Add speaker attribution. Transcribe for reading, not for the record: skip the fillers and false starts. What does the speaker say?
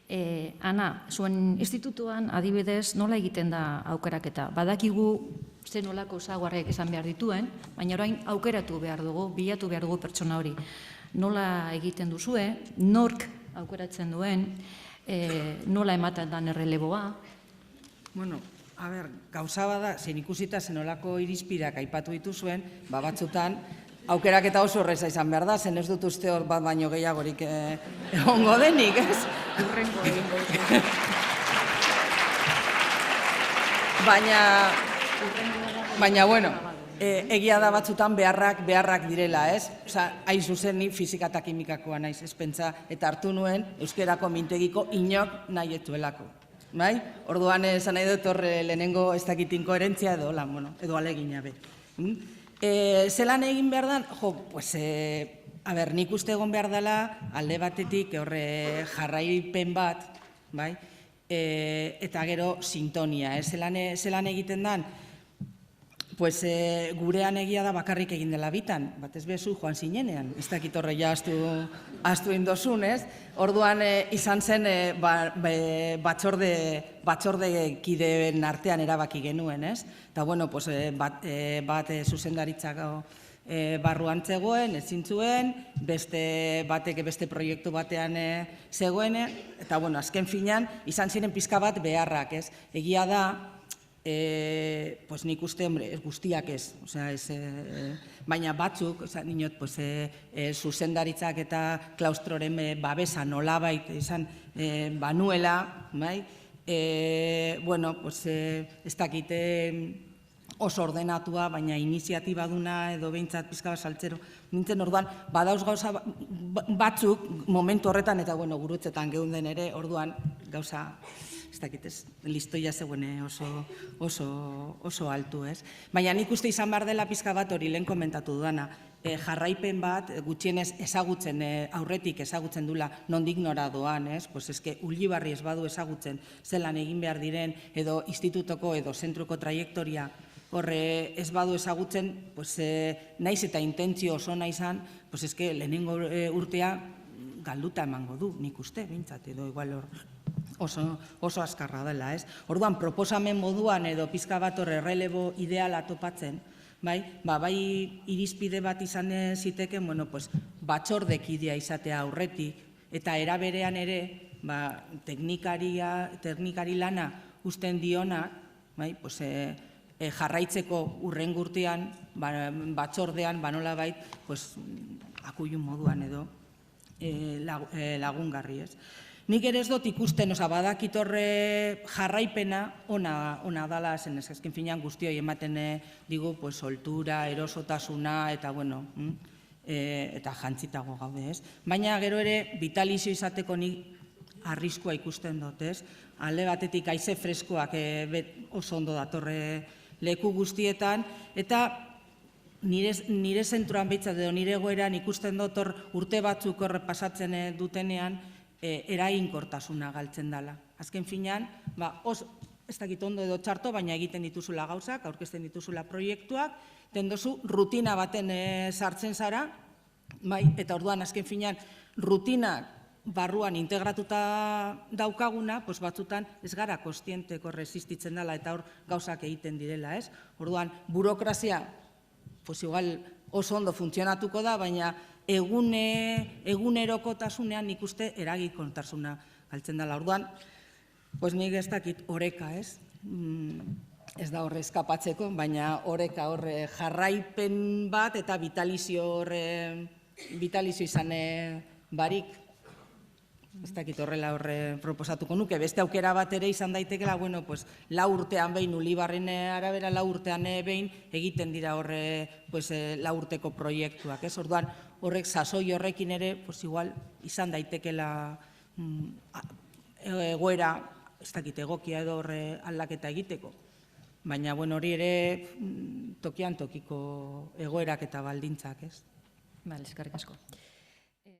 Speaker 1: Ana, zuen institutuan adibidez nola egiten da aukeraketa? Badakigu ze nolako ezaugarriak izan behar dituen, baina orain aukeratu behar dugu, bilatu behar dugu pertsona hori. Nola egiten duzue, nork aukeratzen duen, nola ematen dan erreleboa?
Speaker 2: Bueno, gauza bada, zen ikusita zenolako irizpideak aipatu dituzuen, batzutan, aukeraketa oso horreza izan behar da, zen ez dut uste hor bat baino gehiagorik egongo denik, ez?
Speaker 1: Urrengo egingo duzu.
Speaker 2: Baina, bueno, egia da batzutan beharrak direla, ez? Osa, hain zuzen ni fizika eta kimikakoa naiz, ez pentsa, eta hartu nuen euskerako mintegiko inok nahi etuelako. Bai? Orduan esan nahi dut horre lehenengo ez dakit inkoherentzia edo alegina be. Zelan egin behar da? Nik uste egon behar dela alde batetik horre jarraipen bat, eta gero sintonia. Zelan egiten dan? Gurean egia da bakarrik egin dela bitan, batez bezu joan zinenean, ez dakit horre ja astu indozun, ez? Orduan izan zen batzorde kideen artean erabaki genuen, ez? Eta, bueno, bat zuzendaritzako barruan zegoen, ezin zuen, beste batek beste proiektu batean zegoen, eta, bueno, azken finean, izan ziren pizka bat beharrak, ez? Egia da, nik uste, guztiak ez, baina batzuk, ninot, zuzendaritzak eta klaustroren babesa nolabait izan banuela, ez dakite oso ordenatua, baina iniziatiba duna edo behintzat pizka bat saltzero nintzen, orduan, badauz gauza batzuk momentu horretan eta gurutzetan geunden ere, orduan gauza ez dakitez, listoia zegoen oso altu, ez? Baina nik uste izan behar dela pizka bat hori lehen komentatu dudana, jarraipen bat gutxienez ezagutzen, aurretik ezagutzen dula nondik nora doan, ez? Eske Ulibarri ez badu ezagutzen zelan egin behar diren edo institutoko edo zentruko traiektoria horre ez badu ezagutzen, naiz eta intentzio oso naizan, eske lehenengo urtea galduta emango du, nik uste, bintzat, edo igual hor oso azkarra dela, ez? Orduan, proposamen moduan edo pizka bat horre errelebo ideala topatzen, bai irizpide bat izan ziteken, batzordekidea izatea aurretik, eta eraberean ere, teknikari lana usten diona, jarraitzeko urrengo urtean, batzordean, nolabait, akuilun moduan edo lagungarri, ez? Nik ere ez dut ikusten, badakit horre jarraipena ona dala, zen ezken finean guztioi ematen digu soltura, erosotasuna, eta eta jantzitago gaude, ez? Baina gero ere vitalizio izateko nik arriskua ikusten dut, ez? Alde batetik haize freskoak oso ondo datorre leku guztietan, eta nire zentroan behitzat edo nire egoeran ikusten dut urte batzuk horre pasatzen dutenean, eraginkortasuna galtzen dela. Azken finean, ez dakit ondo edo txarto, baina egiten dituzula gauzak, aurkezten dituzula proiektuak, tendozu rutina baten sartzen zara, eta orduan azken finean rutinak barruan integratuta daukaguna, batzutan ez gara kostientek horre existitzen dela eta hor gauzak egiten direla, ez? Orduan, burokrazia, igual oso ondo funtzionatuko da, baina egunerokotasunean nik uste eraginkortasuna galtzen dela. Orduan, nik ez dakit oreka, ez? Ez da horre eskapatzeko, baina oreka horre jarraipen bat eta vitalizio izan barik, ez dakit horrela horre proposatuko nuke. Beste aukera bat ere izan daitekela, lau urtean behin, Ulibarren arabera lau urtean behin, egiten dira horre lau urteko proiektuak, ez? Orduan, horrek sasoi horrekin ere, igual, izan daitekela egoera, ez dakit egokia edo horre aldaketa egiteko. Baina, hori ere tokian tokiko egoerak eta baldintzak, ez?
Speaker 1: Bale, eskerrik asko.